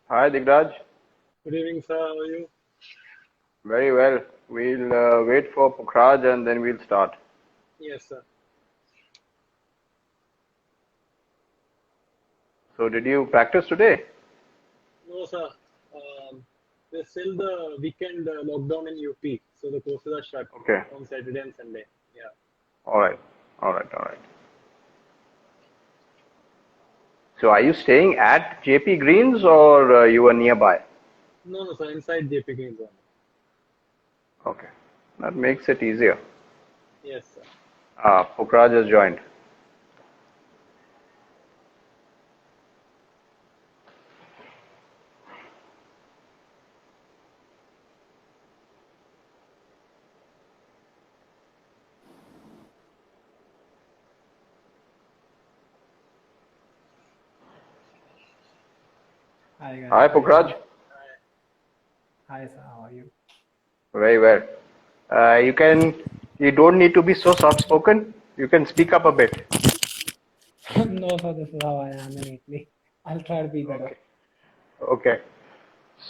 Hi, Digraj. Good evening, sir. How are you? Very well. We'll wait for Pukhraj and then we'll start. Yes, sir. So, did you practice today? No, sir. There's still the weekend lockdown in UP, so the courses are shut Okay. on Saturday and Sunday. Yeah. All right. All right. All right. So, are you staying at JP Greens or you are nearby? No, no, sir. Inside JP Green Zone. Okay. That makes it easier. Yes, sir. Pukhraj has joined. Hi guys, Hi, how are you doing? Pukhraj. Hi sir, how are you? Very well. Uh, you can. You don't need to be so soft-spoken. You can speak up a bit. No sir, this is how I am innately. I'll try to be better. Okay. Okay.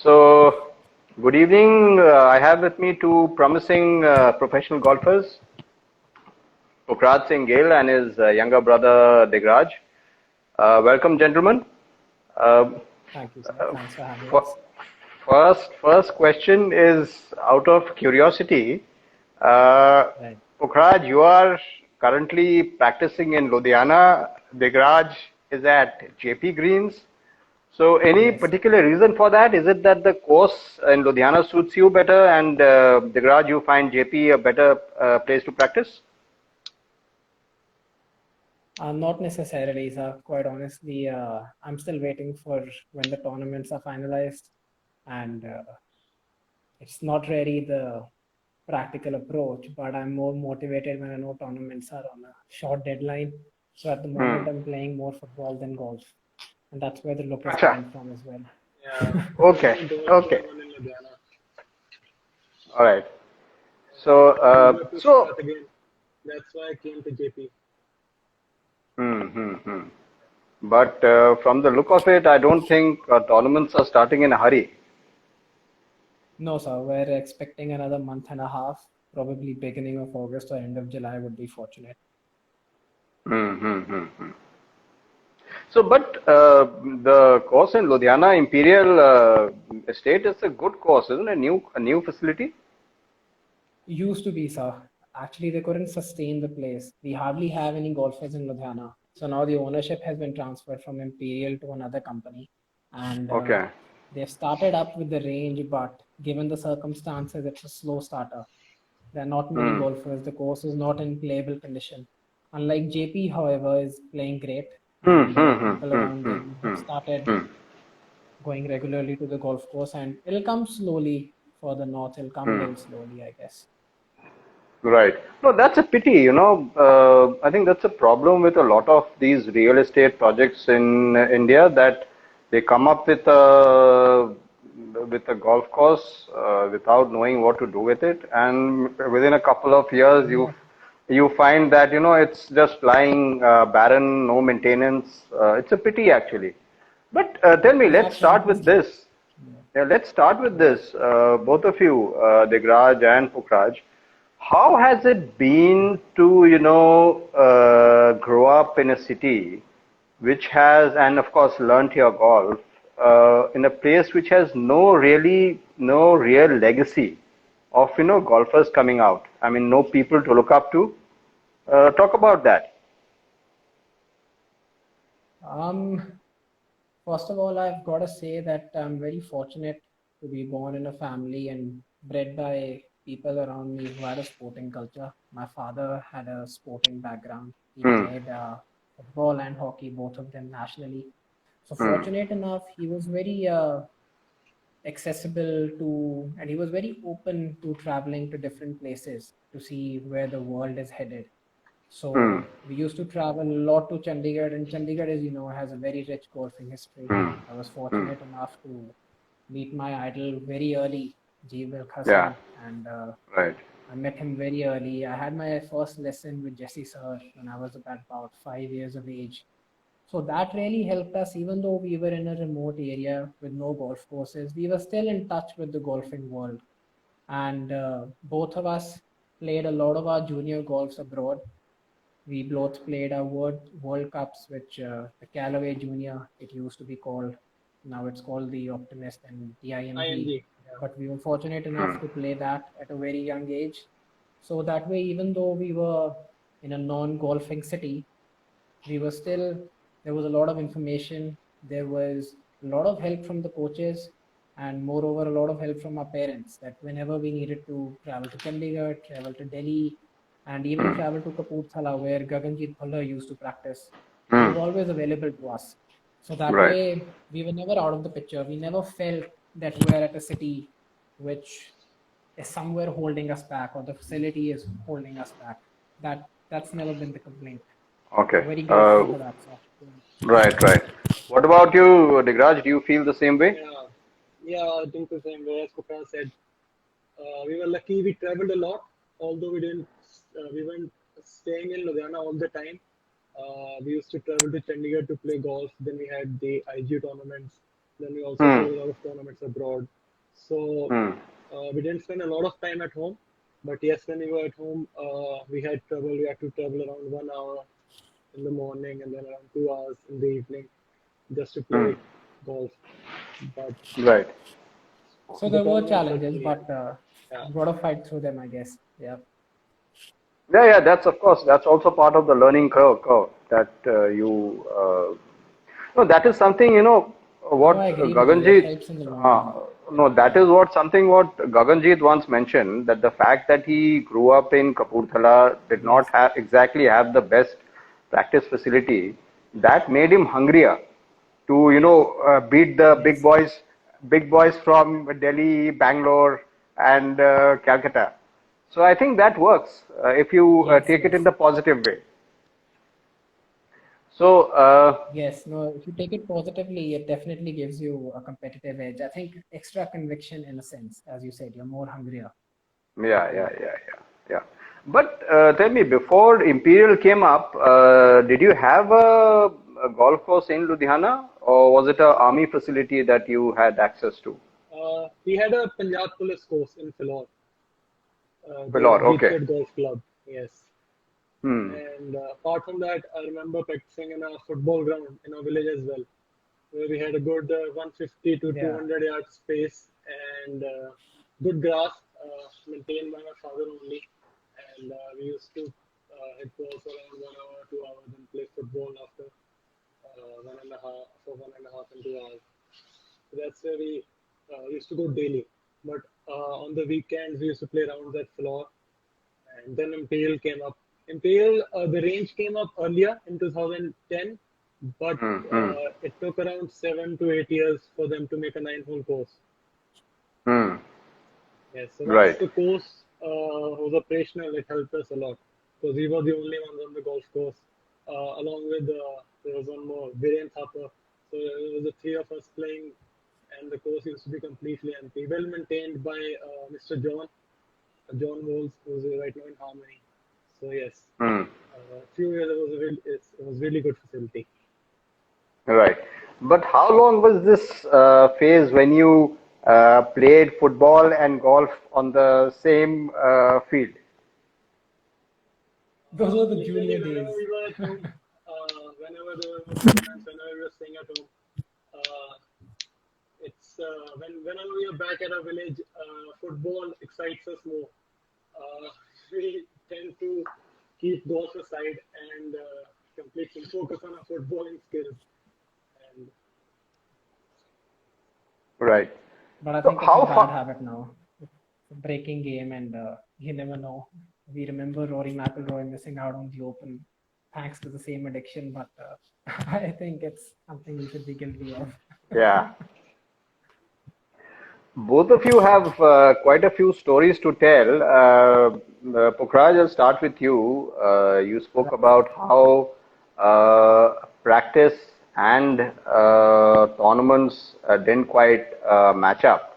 So, good evening. I have with me two promising professional golfers, Pukhraj Singh Gill and his younger brother Digraj. Welcome, gentlemen. Uh, Thank you sir, uh, thanks for having f- us. first question is out of curiosity. Uh, Right. Pukhraj, you are currently practicing in Ludhiana. Digraj is at JP Greens. So, any Yes. particular reason for that? Is it that the course in Ludhiana suits you better, and Digraj, you find JP a better place to practice? Not necessarily sir, quite honestly. I'm still waiting for when the tournaments are finalized and it's not really the practical approach, but I'm more motivated when I know tournaments are on a short deadline. So at the Hmm. moment I'm playing more football than golf. And that's where the look is Acha. coming from as well. Yeah. There's Okay. no golf Okay. going on in Ludhiana. All right. Yeah. So, So I'm eager to so. start again. That's why I came to JP. Hmm. But from the look of it, I don't think tournaments are starting in a hurry. No, sir. We're expecting another month and a half, probably beginning of August or end of July would be fortunate. Hmm. So, but the course in Ludhiana Imperial Estate is a good course, isn't it? A new facility. Used to be, sir. Actually, they couldn't sustain the place. We hardly have any golfers in Ludhiana. So now the ownership has been transferred from Imperial to another company. And Okay. they've started up with the range, but given the circumstances, it's a slow starter. There are not many Hmm. golfers. The course is not in playable condition. Unlike JP, however, is playing great, Hmm. and Hmm. Hmm. people Hmm. around Hmm. him have Hmm. started Hmm. going regularly to the golf course, and it'll come slowly for the north. It'll come Hmm. Gill slowly, I guess. Right. No, that's a pity. I think that's a problem with a lot of these real estate projects in India that they come up with a golf course without knowing what to do with it, and within a couple of years, Yeah, you find that it's just lying barren, no maintenance. It's a pity actually. But tell me, in let's fact, one start of the with this. yeah, Yeah, let's start with right. this. Both of you, Degraj and Pukhraj, how has it been to, grow up in a city which has, and of course, learnt your golf in a place which has no real legacy of, golfers coming out? I mean, no people to look up to. Talk about that. Um, First of all, I've got to say that I'm very fortunate to be born in a family and bred by people around me who had a sporting culture. My father had a sporting background. He Hmm. played football and hockey, both of them nationally. So Hmm. fortunate enough, he was very accessible to, and he was very open to traveling to different places to see where the world is headed. Hmm. So we used to travel a lot to Chandigarh, and Chandigarh, as you know, has a very rich golfing history. Hmm. I was Hmm. fortunate enough to meet my idol very early, Gill, Yeah. and Right. I met him very early. I had my first lesson with Jesse Sir when I was about 5 years of age, So that really helped us, even though we were in a remote area with no golf courses, we were still in touch with the golfing world. And both of us played a lot of our junior golfs abroad. We both played our World Cups, which the Callaway Junior, it used to be called. Now it's called the Optimist and the IMG. IMG. Yeah. But we were fortunate enough to play that at a very young age. So that way, even though we were in a non-golfing city, we were still, there was a lot of information. There was a lot of help from the coaches, and moreover, a lot of help from our parents, that whenever we needed to travel to Chandigarh, travel to Delhi, and even travel to Kapurthala, where Gaganjit Bhullar used to practice, he was always available to us. So that Right. way, we were never out of the picture. We never felt that we were at a city which is somewhere holding us back, or the facility is holding us back. That's never been the complaint. Okay. Very grateful for that, sir. Right, right. What about you, Digraj? Do you feel the same way? Yeah, yeah, I think the same way as Pukhraj said. We were lucky we traveled a lot, although we weren't staying in Ludhiana all the time. We used to travel to Chandigarh to play golf. Then we had the IG tournaments. Then we also Hmm. played a lot of tournaments abroad. So Hmm. we didn't spend a lot of time at home. But yes, when we were at home, we had trouble. We had to travel around 1 hour in the morning and then around 2 hours in the evening just to Hmm. play golf. But Right. So the there were tournaments were challenges, clear. but Yeah. you got to fight through them, I guess. Yeah. Yeah, yeah. That's of course. That's also part of the learning curve that you. No, that is something No, what I agree with you. It Gaganjit. helps in the long Uh, run. no, that is what something what Gaganjit once mentioned, that the fact that he grew up in Kapurthala did not Yes. have exactly have the best practice facility, that made him hungrier to beat the Yes. big boys from Delhi, Bangalore, and Calcutta. So I think that works if you Yes. take it in Yes. the positive way. So Yes. No, if you take it positively, it definitely gives you a competitive edge. I think extra conviction in a sense, as you said, you're more hungrier. yeah, yeah, yeah, yeah, yeah. But tell me, before Imperial came up, did you have a golf course in Ludhiana, or was it a army facility that you had access to? We had a Punjab Police course in Philor, the Vellore, okay. Beachwood Golf Club. Yes. Hmm. And apart from that, I remember practicing in a football ground in our village as well, where we had a good 150 to Yeah. 200 yard space and good grass maintained by my father only. And we used to hit balls around 1 hour, 2 hours, and play football after 1.5 and 2 hours. So that's where we used to go daily. But on the weekends, we used to play rounds at floor. And then Imperial came up. Imperial, the range came up earlier in 2010, but Hmm. Hmm. it took around 7 to 8 years for them to make a 9 hole course. Hmm. Yes, so once Right. the course was operational, it helped us a lot because we were the only ones on the golf course. Along with there was one more, Viren Thapa. So it was the three of us playing, and the course used to be completely empty. Well maintained by Mr. John Moles, who's right now in Harmony. So yes, Hmm. a few years it was really good facility. Right. But how long was this phase when you played football and golf on the same field? Those were the Literally, junior whenever days. we were at home, whenever there were no tournaments, whenever we were staying at home, uh, it's whenever we are back at our village, football excites us more. Uh, we tend to keep golf aside and completely focus on our footballing skills. And Right. But I So think it's a how bad far? habit now. It's a breaking game, and you never know. We remember Rory McIlroy missing out on the Open thanks to the same addiction, but I think it's something we should be guilty of. Yeah. Both of you have quite a few stories to tell. Pukhraj, I'll start with you. You spoke about how practice and tournaments didn't quite match up.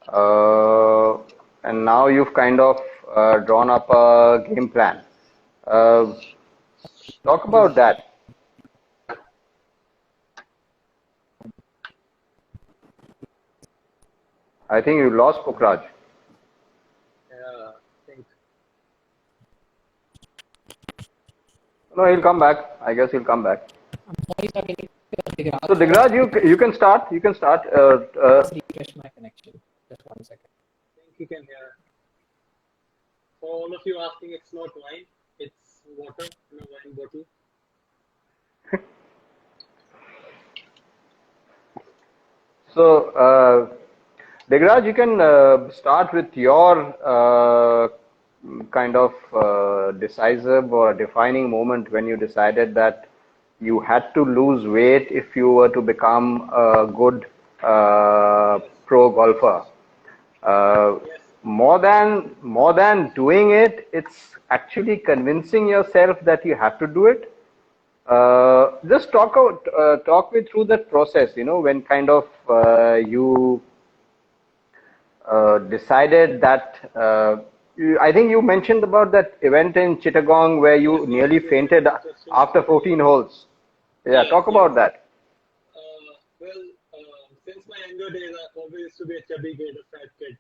Uh, and now you've kind of drawn up a game plan. Uh, talk about that. I think you lost Pukhraj. Yeah, I think. No, he'll come back. I guess he'll come back. I'm sorry, sir. Can you So Digraj, you can start. You can start. refresh my connection? Just 1 second. I think he can hear. For all of you asking, it's not wine, it's water in a wine bottle. So, Digraj, you can start with your kind of decisive or defining moment when you decided that you had to lose weight if you were to become a good Yes, pro golfer. Uh, yes, more than doing it, it's actually convincing yourself that you have to do it. Just talk me through that process, when kind of you decided that I think you mentioned about that event in Chittagong where yes, you yes, nearly yes, yes. fainted Just after remembered the 14 name. holes. Yeah, Yes, talk yes. about that. Well, since my younger days, I always used to be a chubby kid, a fat kid.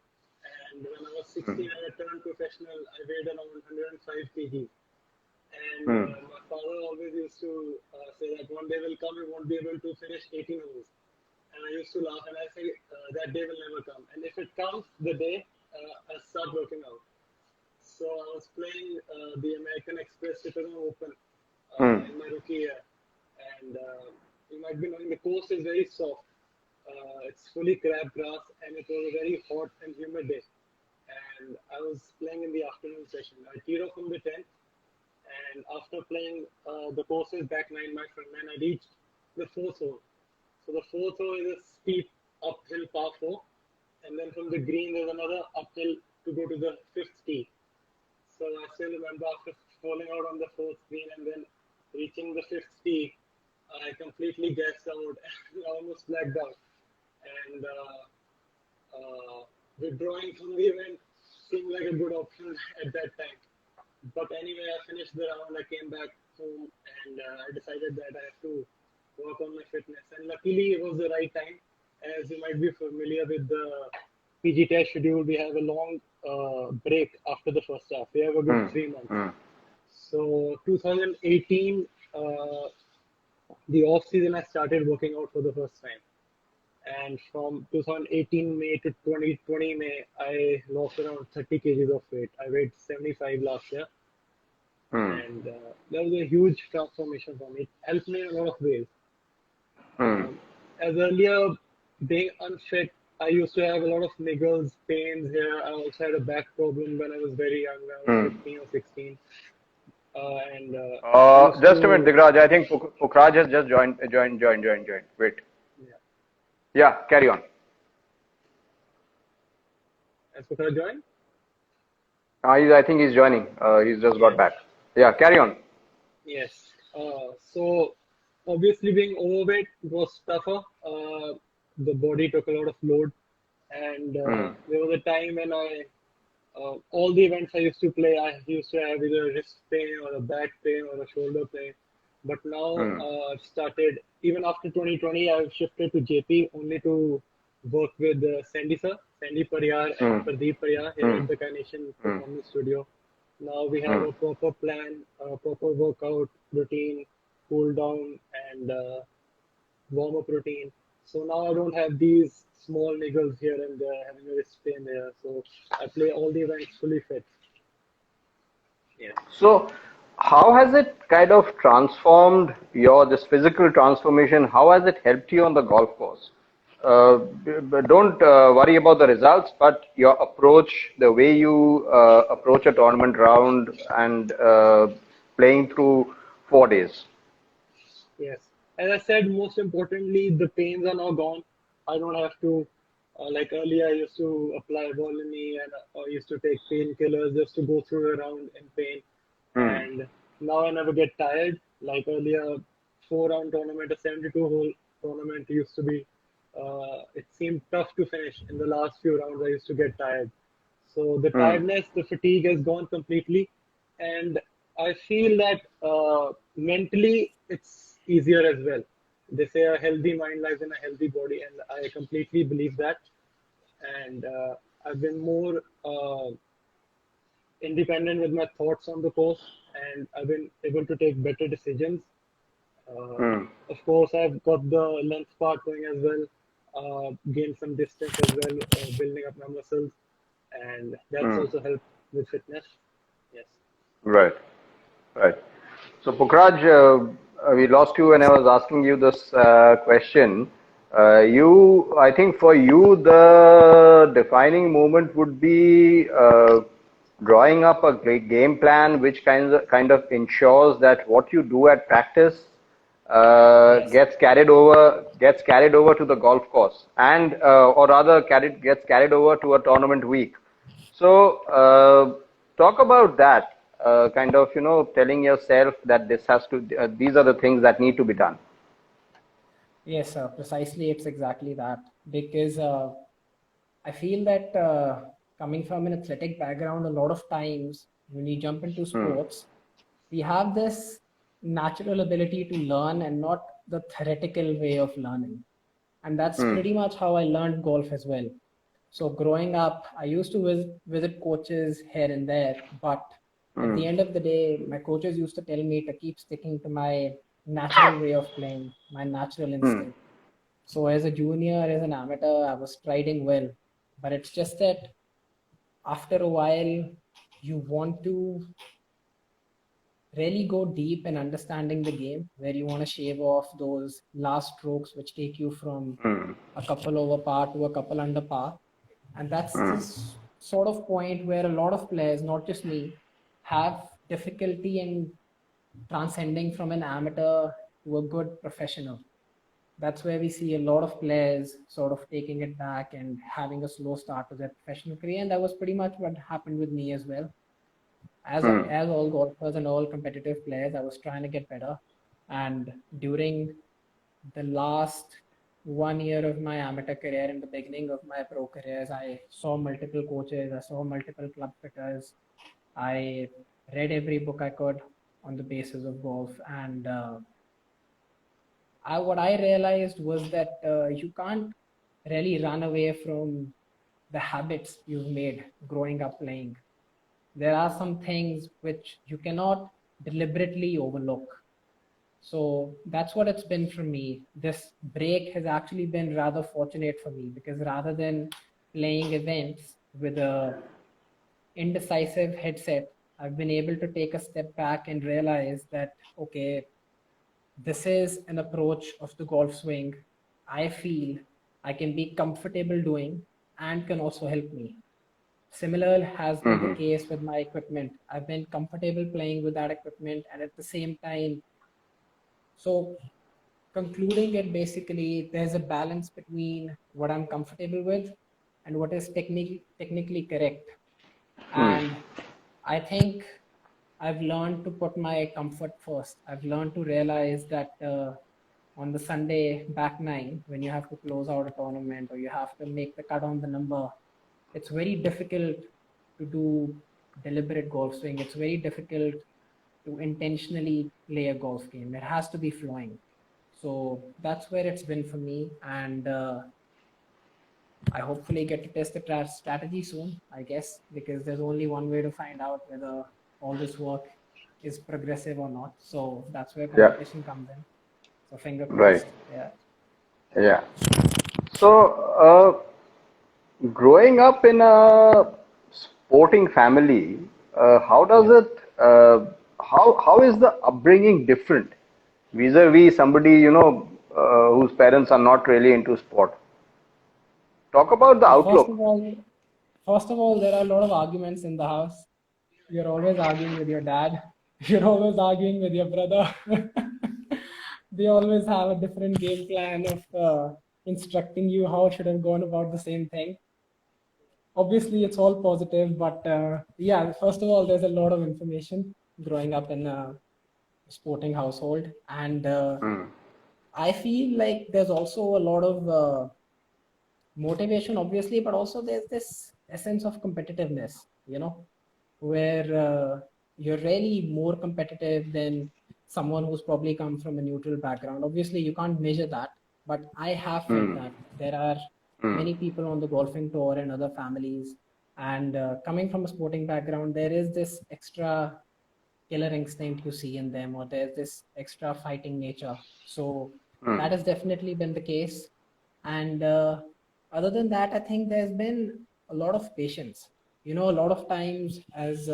And when I was 16, I had turned professional. I weighed around 105 kg. And Hmm. my father always used to say that one day will come, you won't be able to finish 18 holes. And I used to laugh and I say, that day will never come. And if it comes, the day I start working out. So I was playing the American Express Chittagong Open Hmm. in my rookie year. And you might be knowing the course is very soft. It's fully crab grass and it was a very hot and humid day. And I was playing in the afternoon session. I teed off from the 10th and after playing the courses back 9 my friend, man, I reached the fourth hole. So the fourth hole is a steep uphill par four, and then from the green there's another uphill to go to the fifth tee. So I still remember after falling out on the fourth green and then reaching the fifth tee, I completely gassed out and almost blacked out. And withdrawing from the event seemed like a good option at that time. But anyway, I finished the round. I came back home and I decided that I have to work on my fitness. And luckily, it was the right time. As you might be familiar with the PGTI schedule, we have a long break after the first half. We have a good Hmm. 3 months. Hmm. So 2018, the off season, I started working out for the first time. And from 2018 May to 2020 May, I lost around 30 kgs of weight. I weighed 75 last year, Hmm. and that was a huge transformation for me. It helped me in a lot of ways. Hmm. As earlier, being unfit, I used to have a lot of niggles, pains here. I also had a back problem when I was very young, when I was Hmm. 15 or 16. And I used Just a minute, to, Digraj. I think Pukhraj has just joined. Wait. yeah, Yeah, carry on. as for join? I think he's joining. He's just got Yes. back. Yeah, carry on. Yes. So obviously being overweight was tougher. The body took a lot of load, and Hmm. there was a time when all the events I used to play, I used to have either a wrist pain or a back pain or a shoulder pain. But now Hmm. I've started, even after 2020, I've shifted to JP only to work with Sandy Pariyar Hmm. and Pradeep Pariyar here Hmm. at the Carnation Hmm. Performance Studio. Now we have Hmm. a proper plan, a proper workout routine, cool down, and warm up routine. So now I don't have these small niggles here and there, having a wrist pain there. So I play all the events fully fit. Yes. So, how has it kind of transformed this physical transformation? How has it helped you on the golf course? Don't worry about the results, but your approach, the way you approach a tournament round and playing through 4 days. Yes. As I said, most importantly, the pains are now gone. I don't have to, like earlier, I used to apply Volini and I used to take painkillers just to go through a round in pain. Hmm. And now I never get tired. Like earlier, 4 round tournament, a 72 hole tournament used to be, it seemed tough to finish. In the last few rounds, I used to get tired. So the Hmm. tiredness, the fatigue has gone completely, and I feel that mentally it's easier as well. They say a healthy mind lies in a healthy body, and I completely believe that. and I've been more independent with my thoughts on the course, and I've been able to take better decisions. Uh, Hmm. of course, I've got the length part going as well, gained some distance as well, building up my muscles, and that's Hmm. also helped with fitness. Yes. Right. Right. So, Pukhraj, we lost you when I was asking you this question. I think for you, the defining moment would be drawing up a great game plan, which kind of ensures that what you do at practice Yes. gets carried over to the golf course, and or rather, gets carried over to a tournament week. So, talk about that, kind of, telling yourself that these are the things that need to be done. Yes, precisely. It's exactly that. Because I feel that coming from an athletic background, a lot of times when you jump into Hmm. sports, we have this natural ability to learn and not the theoretical way of learning. And that's Hmm. pretty much how I learned golf as well. So growing up, I used to visit coaches here and there, but at Hmm. the end of the day, my coaches used to tell me to keep sticking to my natural way of playing, my natural Hmm. instinct. So as a junior, as an amateur, I was striding well, but it's just that after a while, you want to really go deep in understanding the game, where you want to shave off those last strokes which take you from Hmm. a couple over par to a couple under par. And that's Hmm. this sort of point where a lot of players, not just me, have difficulty in transcending from an amateur to a good professional. That's where we see a lot of players sort of taking it back and having a slow start to their professional career. And that was pretty much what happened with me as well. Hmm. As all golfers and all competitive players, I was trying to get better. And during the last 1 year of my amateur career and the beginning of my pro careers, I saw multiple coaches, I saw multiple club fitters. I read every book I could on the basis of golf. And what I realized was that you can't really run away from the habits you've made growing up playing. There are some things which you cannot deliberately overlook. So that's what it's been for me. This break has actually been rather fortunate for me because rather than playing events with a indecisive headset, I've been able to take a step back and realize that, okay, this is an approach of the golf swing I feel I can be comfortable doing and can also help me. Similar has been the Hmm. case with my equipment. I've been comfortable playing with that equipment and at the same time, so concluding it basically, there's a balance between what I'm comfortable with and what is technically correct. Hmm. And I think I've learned to put my comfort first. I've learned to realize that on the Sunday back nine, when you have to close out a tournament or you have to make the cut on the number, it's very difficult to do deliberate golf swing. It's very difficult to intentionally play a golf game. It has to be flowing. So that's where it's been for me. And I hopefully get to test the strategy soon, I guess, because there's only one way to find out whether all this work is progressive or not. So that's where Yeah. competition comes in. So finger Right. crossed. Yeah. Yeah. So, growing up in a sporting family, how does Yeah. it? How is the upbringing different vis-a-vis somebody whose parents are not really into sport? Talk about the Well, outlook. first of all, there are a lot of arguments in the house. You're always arguing with your dad. You're always arguing with your brother. They always have a different game plan of instructing you how should have gone about the same thing. Obviously, it's all positive, but yeah, first of all, there's a lot of information growing up in a sporting household, and Hmm. I feel like there's also a lot of motivation, obviously, but also there's this essence of competitiveness, where you're really more competitive than someone who's probably come from a neutral background. Obviously, you can't measure that, but I have felt Hmm. that there are many people on the golfing tour and other families. And coming from a sporting background, there is this extra killer instinct you see in them, or there's this extra fighting nature. So that has definitely been the case. And other than that, I think there's been a lot of patience. A lot of times as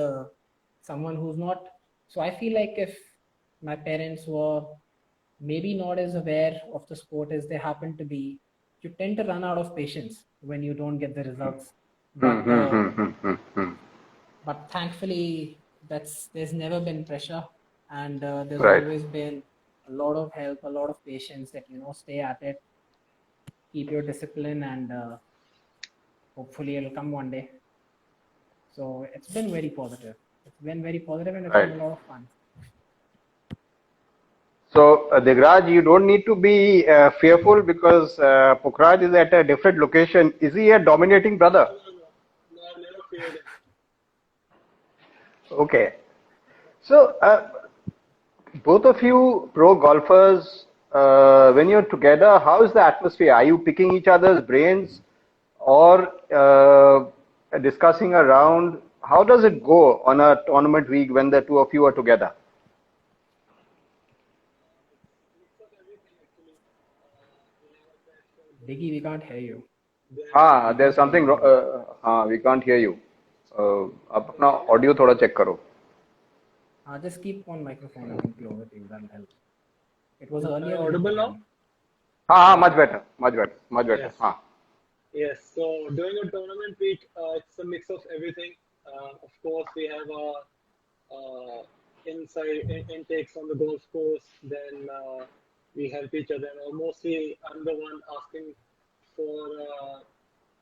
someone who's not, so I feel like if my parents were maybe not as aware of the sport as they happen to be, you tend to run out of patience when you don't get the results. But thankfully, there's never been pressure, and there's Right. always been a lot of help, a lot of patience that stay at it, keep your discipline, and hopefully it'll come one day. So it's been very positive. It's been very positive, and it's Right. been a lot of fun. So, Digraj, you don't need to be fearful because Pukhraj is at a different location. Is he a dominating brother? No, I've never feared it. Okay. So, both of you pro golfers, when you're together, how is the atmosphere? Are you picking each other's brains or discussing around? How does it go on a tournament week when the two of you are together? Mix of everything actually. We have a crash course, Diggy, we can't hear you. There's something wrong. We can't hear you. आप अपना audio थोड़ा check करो. Just keep one microphone even closer to you. That'll help. It was earlier. Am I audible now? Much better, much better, much better. Yes. Yes. So during a tournament week, it's a mix of everything. Of course, we have intakes on the golf course. Then we help each other. Or mostly, I'm the one asking for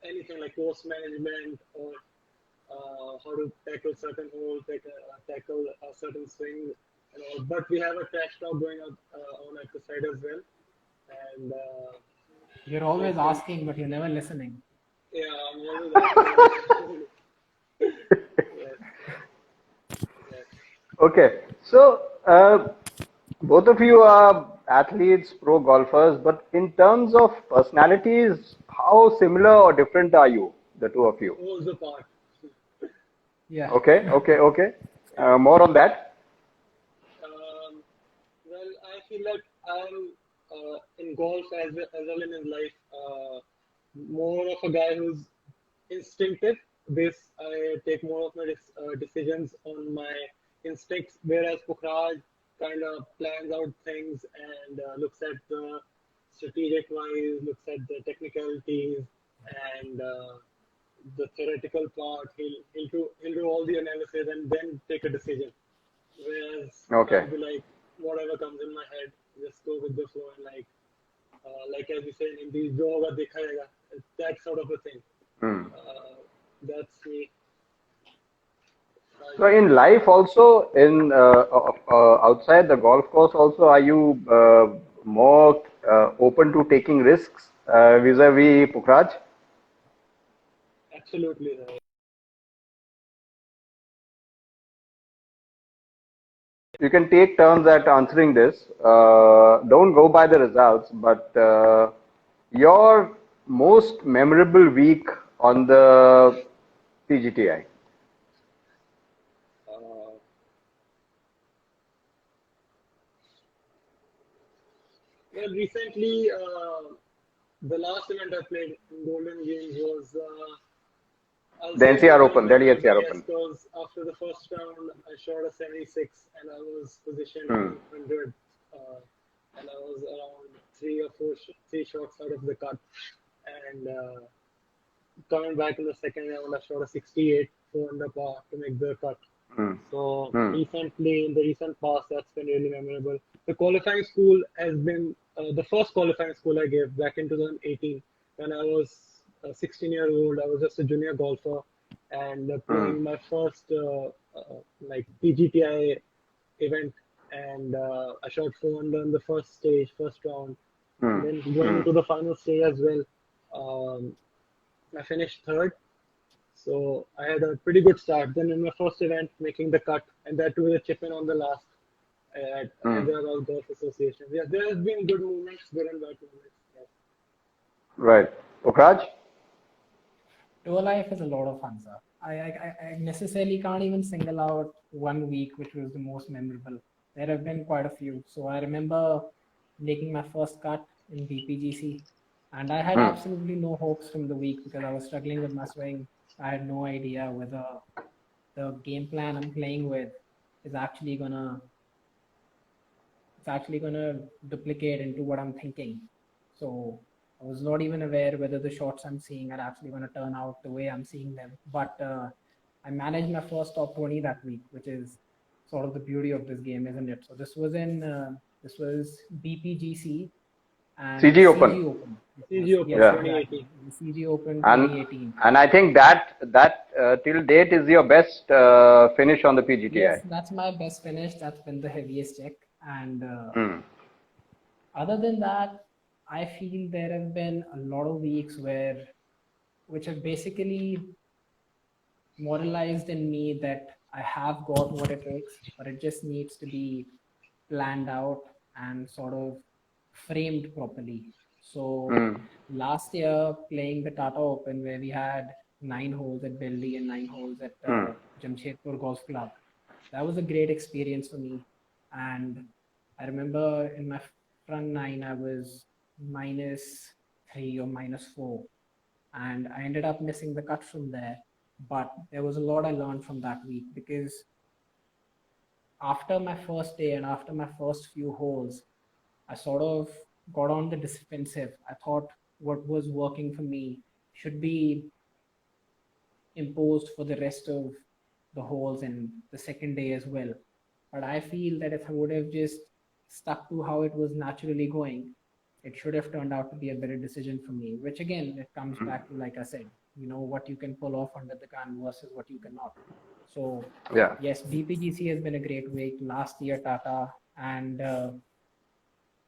anything like course management or how to tackle certain holes, tackle a certain swing, and all. But we have a trash talk going on at the side as well. And You're always asking, but you're never listening. yeah, I'm always asking. Yes. Yes. Okay, so both of you are athletes, pro golfers, but in terms of personalities, how similar or different are you, the two of you? Poles apart. Yeah. Okay. More on that. Well, I feel like I'm in golf as well in his life, more of a guy who's instinctive. I take more of my decisions on my instincts, whereas Pukhraj kind of plans out things and looks at the strategic wise, looks at the technicalities and the theoretical part. He'll do all the analysis and then take a decision. Whereas Okay. I'll be like, whatever comes in my head, just go with the flow and like as you say in Hindi, jo hoga dekha jayega. That sort of a thing. That's me. So in life also, in outside the golf course also, are you more open to taking risks vis-a-vis Pukhraj? Absolutely right. You can take turns at answering this. Don't go by the results, but your most memorable week on the PGTI. Well, recently, the last event I played in Golden Games was I'll The say NCR very Open, Delhi memorable, NCR yes, Open. because after the first round, I shot a 76 and I was positioned on 100, and I was around three shots out of the cut. And coming back in the second round, I shot a 68, 4 under par to make the cut. So recently, in the recent past, that's been really memorable. The qualifying school has been the first qualifying school I gave back in 2018 when I was 16 years old. I was just a junior golfer and playing my first like PGTI event, and I shot 4 under in the first stage, first round, and then going into the final stage as well. I finished third. So I had a pretty good start. Then in my first event, making the cut, and that too with a chip in on the last at Hyderabad Golf Association. Yeah, there has been good moments, good and bad moments. Yes. Right. Pukhraj? Tour life is a lot of fun, sir. I necessarily can't even single out one week which was the most memorable. There have been quite a few. So I remember making my first cut in BPGC, and I had Hmm. absolutely no hopes from the week because I was struggling with my swing. I had no idea whether the game plan I'm playing with is actually gonna it's actually gonna duplicate into what I'm thinking. So I was not even aware whether the shots I'm seeing are actually gonna turn out the way I'm seeing them. But I managed my first top 20 that week, which is sort of the beauty of this game, isn't it? So this was BPGC and CG Open. CG Open. CG Open Yes, Yeah. exactly. 2018. The CG Open And 2018. and I think that till date is your best finish on the Yes, PGTI. that's my best finish. That's been the heaviest check. And Hmm. other than that, I feel there have been a lot of weeks which have basically moralized in me that I have got what it takes, but it just needs to be planned out and sort of framed properly. So Hmm. last year, playing the Tata Open, where we had 9 holes at Delhi and 9 holes at Hmm. Jamshedpur Golf Club, that was a great experience for me. And I remember in my front nine, I was -3 or -4, and I ended up missing the cut from there. But there was a lot I learned from that week because after my first day and after my first few holes, I sort of got on the defensive. I thought what was working for me should be imposed for the rest of the holes and the second day as well. But I feel that if I would have just stuck to how it was naturally going, it should have turned out to be a better decision for me. Which again, it comes back to, like I said, what you can pull off under the gun versus what you cannot. So Yeah. yes, BPGC has been a great week. Last year, Tata and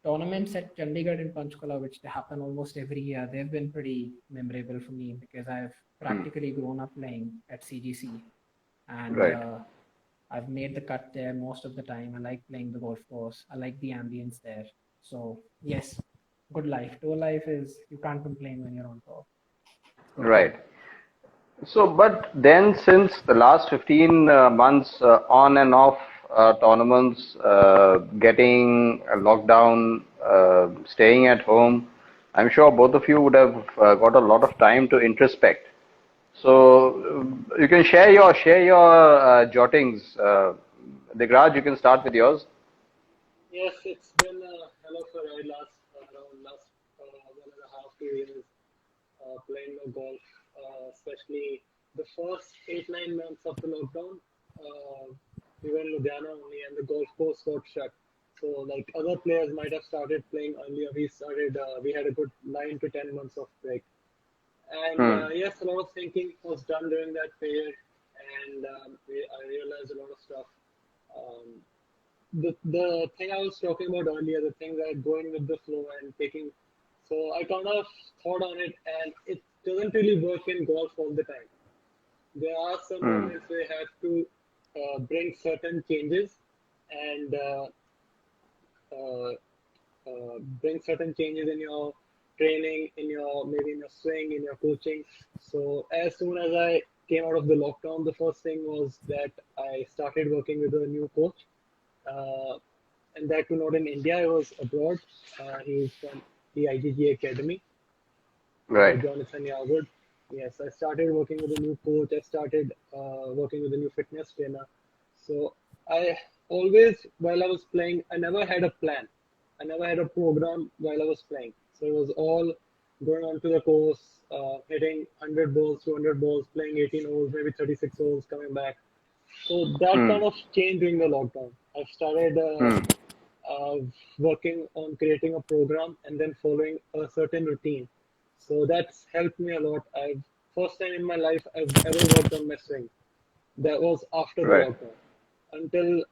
tournaments at Chandigarh and Panchkula, which happen almost every year, they've been pretty memorable for me because I've Hmm. practically grown up playing at CGC, and Right. I've made the cut there most of the time. I like playing the golf course. I like the ambience there. So yes, good life. Tour life is, you can't complain when you're on tour. It's good fun. Right. So, but then since the last 15 months on and off tournaments, getting locked down, staying at home, I'm sure both of you would have got a lot of time to introspect. So you can share your jottings. Digraj, you can start with yours. Yes, it's been a hell of a ride last 1.5, 2 years playing the golf, especially the first 8, 9 months of the lockdown. We were in Ludhiana only, and the golf course got shut. So, like other players might have started playing earlier, we had a good 9 to 10 months of break. And Hmm. yes, a lot of thinking was done during that period, and I realized a lot of stuff. Um, the thing I was talking about earlier, the thing that going with the flow and taking. So I kind of thought on it, and it doesn't really work in golf all the time. There are some Hmm. moments where you have to bring certain changes and uh, bring certain changes in your training, in your maybe in your swing, in your coaching. So as soon as I came out of the lockdown, the first thing was that I started working with a new coach, uh, and that too not in India. I was abroad. He's from the IGG Academy, Right. Jonathan Yarwood. Yes, I started working with a new coach. I started working with a new fitness trainer. So I always, while I was playing, I never had a plan. I never had a program while I was playing. So it was all going on to the course, hitting 100 balls, 200 balls, playing 18 holes, maybe 36 holes, coming back. So that Hmm. kind of changed during the lockdown. I've started Hmm. uh, working on creating a program and then following a certain routine. So that's helped me a lot. I've first time in my life I've ever worked on my swing. That was after the Right. lockdown. Until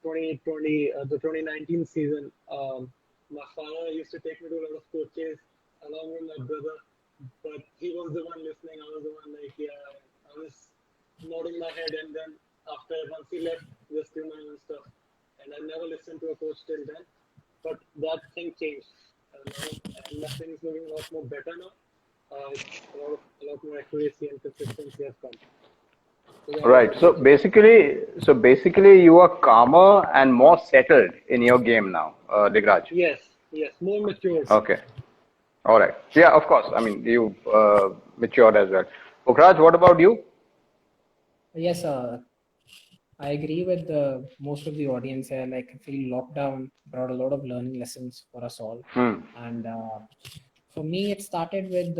2020, the 2019 season, my father used to take me to a lot of coaches along with my brother, but he was the one listening. I was the one like, yeah, I was nodding my head, and then after once he left, just do my own stuff. And I never listened to a coach till then. But that thing changed now, and my swing is looking a lot more better now. accuracy and consistency have come. So that is Right. that is what. So basically, you are calmer and more settled in your game now, Digraj. Yes, yes, more matured. Okay. All right. Yeah, of course. I mean, you matured as well. Pukhraj, what about you? Yes, I agree with most of the audience here. Like, I feel lockdown brought a lot of learning lessons for us all. Hmm. And for me, it started with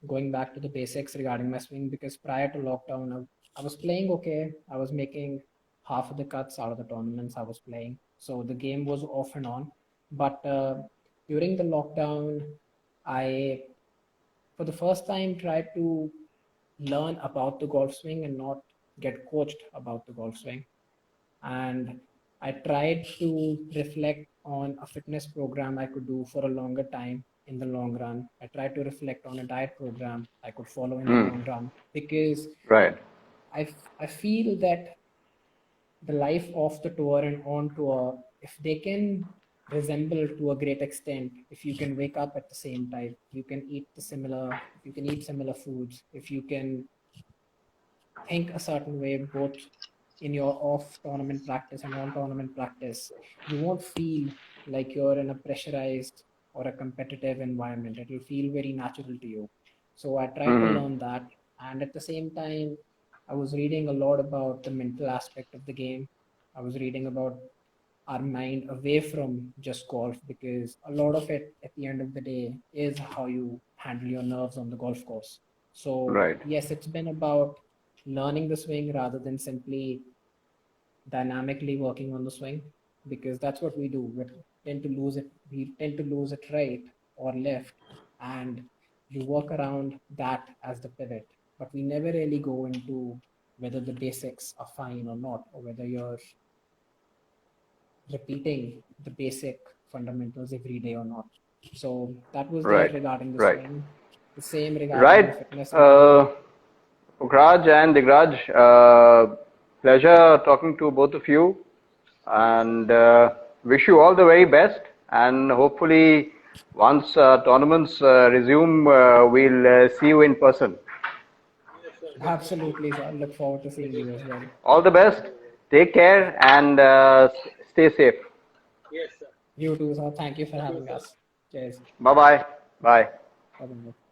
going back to the basics regarding my swing, because prior to lockdown, I was playing okay. I was making half of the cuts out of the tournaments I was playing. So the game was off and on. But during the lockdown, I, for the first time, tried to learn about the golf swing and not get coached about the golf swing. And I tried to reflect on a fitness program I could do for a longer time in the long run. I tried to reflect on a diet program I could follow in the Hmm. long run, because Right. I feel that the life off the tour and on tour, if they can resemble to a great extent, if you can wake up at the same time, you can eat if you can eat similar foods, if you can think a certain way, both in your off tournament practice and on tournament practice, you won't feel like you're in a pressurized or a competitive environment. It will feel very natural to you. So I tried to Hmm. learn that. And at the same time, I was reading a lot about the mental aspect of the game. I was reading about our mind away from just golf, because a lot of it at the end of the day is how you handle your nerves on the golf course. So Right. yes, it's been about learning the swing rather than simply dynamically working on the swing, because that's what we do. We tend to lose it right or left, and you work around that as the pivot. But we never really go into whether the basics are fine or not, or whether you're repeating the basic fundamentals every day or not. So that was there Right. regarding the Right. swing. The same regarding the Right. fitness element. Uh, Pukhraj and Digraj, pleasure talking to both of you, and wish you all the very best. And hopefully, once tournaments resume, we'll see you in person. Yes, sir, definitely. Absolutely, sir. Look forward to seeing you as well. All the best. Take care and stay safe. Yes, sir. You too, sir. Thank you for You too, having sir. us. Cheers. Bye bye. Bye. Bye-bye.